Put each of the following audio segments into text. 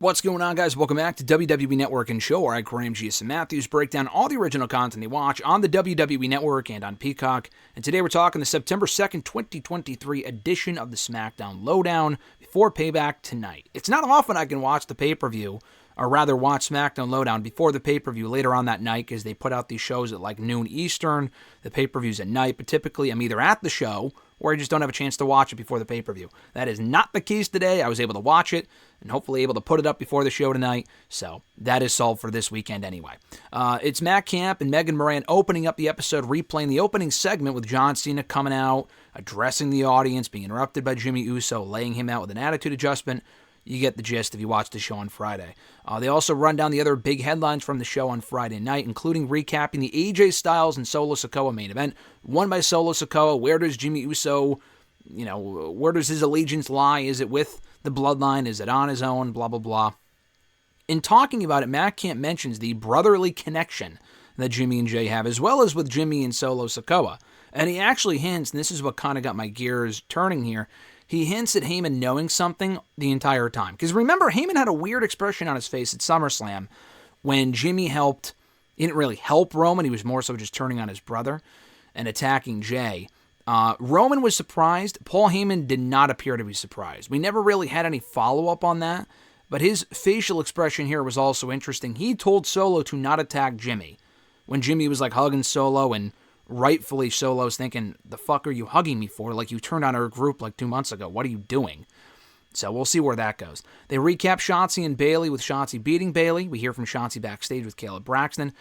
What's going on, guys? Welcome back to WWE Network and Show, where I, Graham G.S. and Matthews, break down all the original content you watch on the WWE Network and on Peacock. And today we're talking the September 2nd, 2023 edition of the SmackDown LowDown before Payback tonight. It's not often I can watch the pay-per-view, or rather watch SmackDown LowDown before the pay-per-view later on that night, because they put out these shows at like noon Eastern, the pay-per-view's at night, but typically I'm either at the show or I just don't have a chance to watch it before the pay-per-view. That is not the case today. I was able to watch it and hopefully able to put it up before the show tonight, so that is solved for this weekend anyway. It's Matt Camp and Megan Moran opening up the episode, replaying the opening segment with John Cena coming out, addressing the audience, being interrupted by Jimmy Uso, laying him out with an attitude adjustment. You get the gist if you watch the show on Friday. They also run down the other big headlines from the show on Friday night, including recapping the AJ Styles and Solo Sikoa main event, won by Solo Sikoa. Where does Jimmy Uso, where does his allegiance lie? Is it with the bloodline? Is it on his own? Blah, blah, blah. In talking about it, Matt Camp mentions the brotherly connection that Jimmy and Jay have, as well as with Jimmy and Solo Sikoa. And he actually hints, and this is what kind of got my gears turning here, he hints at Heyman knowing something the entire time. Because remember, Heyman had a weird expression on his face at SummerSlam when Jimmy helped. He didn't really help Roman. He was more so just turning on his brother and attacking Jay. Roman was surprised. Paul Heyman did not appear to be surprised. We never really had any follow-up on that. But his facial expression here was also interesting. He told Solo to not attack Jimmy when Jimmy was like hugging Solo, and rightfully Solo's thinking, the fuck are you hugging me for? Like, you turned on our group like 2 months ago. What are you doing? So we'll see where that goes. They recap Shotzi and Bayley with Shotzi beating Bayley. We hear from Shotzi backstage with Caleb Braxton.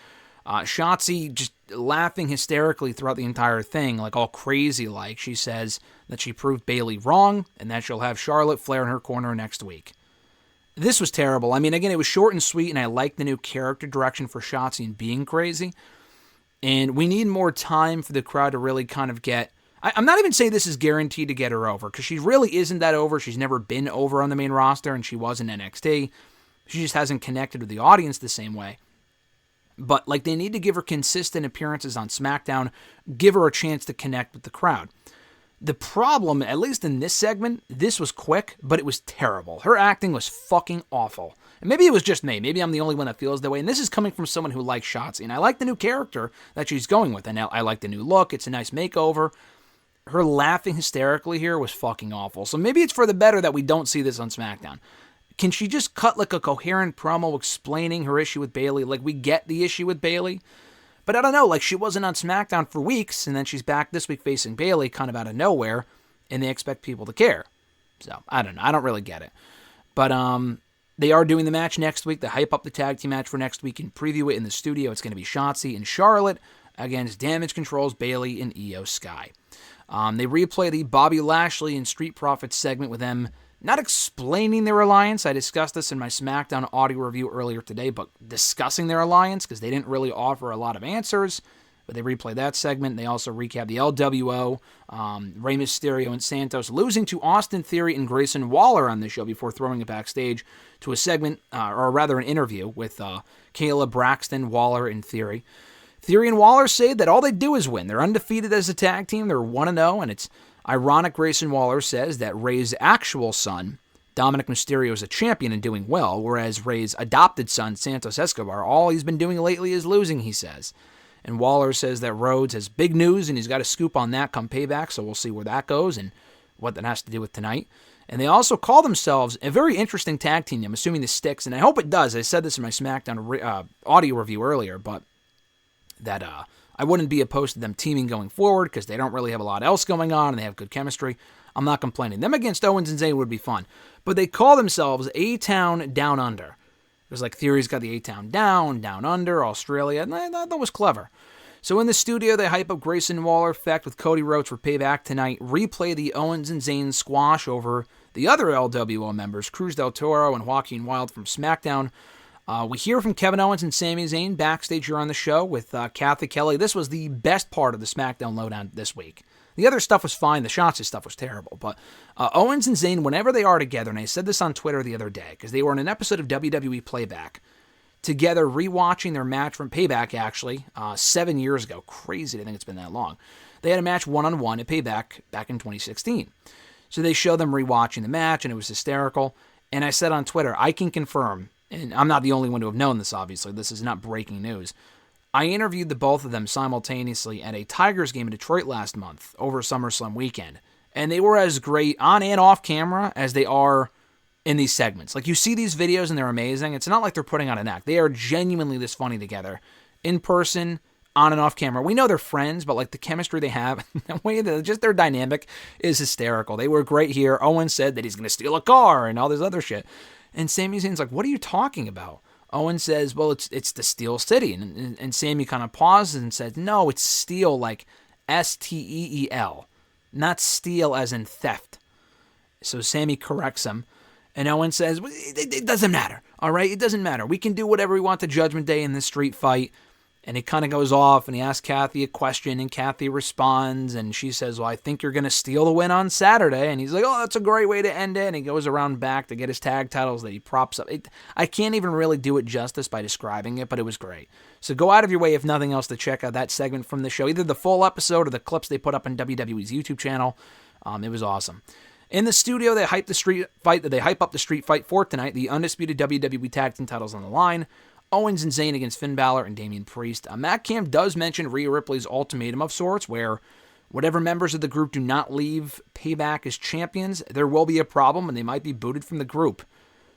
Shotzi just laughing hysterically throughout the entire thing, like all crazy like. She says that she proved Bayley wrong and that she'll have Charlotte Flair in her corner next week. This was terrible. I mean, again, it was short and sweet, and I like the new character direction for Shotzi and being crazy. And we need more time for the crowd to really kind of get... I'm not even saying this is guaranteed to get her over, because she really isn't that over. She's never been over on the main roster, and she was in NXT. She just hasn't connected with the audience the same way. But, like, they need to give her consistent appearances on SmackDown, give her a chance to connect with the crowd. The problem, at least in this segment, this was quick, but it was terrible. Her acting was fucking awful. And maybe it was just me. Maybe I'm the only one that feels that way. And this is coming from someone who likes Shotzi. And I like the new character that she's going with. And I like the new look. It's a nice makeover. Her laughing hysterically here was fucking awful. So maybe it's for the better that we don't see this on SmackDown. Can she just cut like a coherent promo explaining her issue with Bayley? Like, we get the issue with Bayley. But I don't know, like, she wasn't on SmackDown for weeks, and then she's back this week facing Bayley kind of out of nowhere, and they expect people to care. So, I don't know. I don't really get it. But they are doing the match next week. They hype up the tag team match for next week and preview it in the studio. It's going to be Shotzi and Charlotte against Damage Control's Bayley and Io Sky. They replay the Bobby Lashley and Street Profits segment with them not explaining their alliance. I discussed this in my SmackDown audio review earlier today, but discussing their alliance because they didn't really offer a lot of answers. But they replay that segment. They also recap the LWO, Rey Mysterio and Santos losing to Austin Theory and Grayson Waller on this show before throwing it backstage to a segment, or rather an interview with Caleb Braxton, Waller, and Theory. Theory and Waller say that all they do is win. They're undefeated as a tag team. They're 1-0, and it's ironic. Grayson Waller says that Rey's actual son, Dominic Mysterio, is a champion and doing well, whereas Rey's adopted son, Santos Escobar, all he's been doing lately is losing, he says. And Waller says that Rhodes has big news, and he's got a scoop on that come Payback, so we'll see where that goes and what that has to do with tonight. And they also call themselves a very interesting tag team. I'm assuming this sticks, and I hope it does. I said this in my SmackDown audio review earlier, but that I wouldn't be opposed to them teaming going forward because they don't really have a lot else going on, and they have good chemistry. I'm not complaining. Them against Owens and Zayn would be fun. But they call themselves A-Town Down Under. It was like Theory's got the A-Town Down, Down Under, Australia, and I thought that was clever. So in the studio, they hype up Grayson Waller effect with Cody Rhodes for Payback tonight, replay the Owens and Zayn squash over the other LWO members, Cruz del Toro and Joaquin Wilde from SmackDown. We hear from Kevin Owens and Sami Zayn backstage here on the show with Kathy Kelly. This was the best part of the SmackDown Lowdown this week. The other stuff was fine. The Shotzi stuff was terrible. But Owens and Zayn, whenever they are together, and I said this on Twitter the other day, because they were in an episode of WWE Playback, together rewatching their match from Payback, actually, 7 years ago. Crazy to think it's been that long. They had a match one-on-one at Payback back in 2016. So they show them rewatching the match, and it was hysterical. And I said on Twitter, I can confirm, and I'm not the only one to have known this, obviously. This is not breaking news. I interviewed the both of them simultaneously at a Tigers game in Detroit last month over SummerSlam weekend. And they were as great on and off camera as they are in these segments. Like, you see these videos and they're amazing. It's not like they're putting on an act. They are genuinely this funny together. In person, on and off camera. We know they're friends, but like the chemistry they have, the way that just their dynamic is hysterical. They were great here. Owen said that he's going to steal a car and all this other shit. And Sami Zayn's like, what are you talking about? Owen says, well, it's the Steel City. And Sami kind of pauses and says, no, it's steel, like Steel, not steal as in theft. So Sami corrects him. And Owen says, it doesn't matter, all right? It doesn't matter. We can do whatever we want to Judgment Day in this street fight. And he kind of goes off, and he asks Kathy a question, and Kathy responds, and she says, well, I think you're going to steal the win on Saturday. And he's like, oh, that's a great way to end it. And he goes around back to get his tag titles that he props up. I can't even really do it justice by describing it, but it was great. So go out of your way, if nothing else, to check out that segment from the show, either the full episode or the clips they put up on WWE's YouTube channel. It was awesome. In the studio, they hype up the street fight for tonight. The undisputed WWE Tag Team titles on the line. Owens and Zayn against Finn Balor and Damian Priest. Matt Camp does mention Rhea Ripley's ultimatum of sorts, where whatever members of the group do not leave Payback as champions, there will be a problem and they might be booted from the group.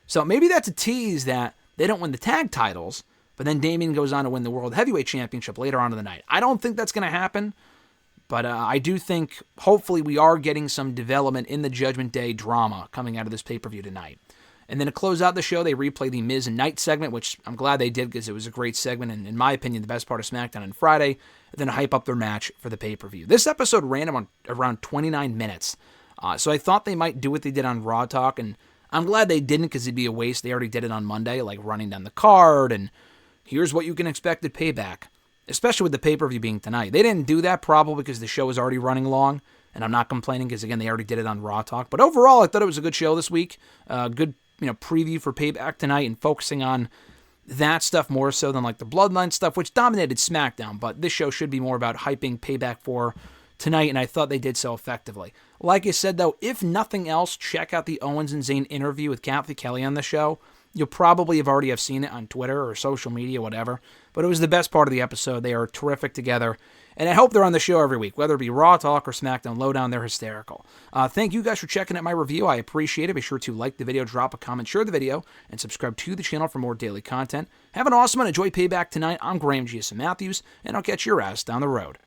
So maybe that's a tease that they don't win the tag titles, but then Damian goes on to win the World Heavyweight Championship later on in the night. I don't think that's going to happen. But I do think, hopefully, we are getting some development in the Judgment Day drama coming out of this pay-per-view tonight. And then to close out the show, they replay the Miz and Knight segment, which I'm glad they did because it was a great segment, and in my opinion, the best part of SmackDown on Friday, and then hype up their match for the pay-per-view. This episode ran around 29 minutes, so I thought they might do what they did on Raw Talk, and I'm glad they didn't because it'd be a waste. They already did it on Monday, like running down the card, and here's what you can expect at Payback. Especially with the pay-per-view being tonight. They didn't do that probably because the show is already running long, and I'm not complaining because, again, they already did it on Raw Talk. But overall, I thought it was a good show this week. Good preview for Payback tonight and focusing on that stuff more so than like the Bloodline stuff, which dominated SmackDown. But this show should be more about hyping Payback for tonight, and I thought they did so effectively. Like I said, though, if nothing else, check out the Owens and Zayn interview with Kathy Kelly on the show. You'll probably have seen it on Twitter or social media, whatever. But it was the best part of the episode. They are terrific together. And I hope they're on the show every week, whether it be Raw Talk or SmackDown LowDown. They're hysterical. Thank you guys for checking out my review. I appreciate it. Be sure to like the video, drop a comment, share the video, and subscribe to the channel for more daily content. Have an awesome one. Enjoy Payback tonight. I'm Graham G.S. Matthews, and I'll catch your ass down the road.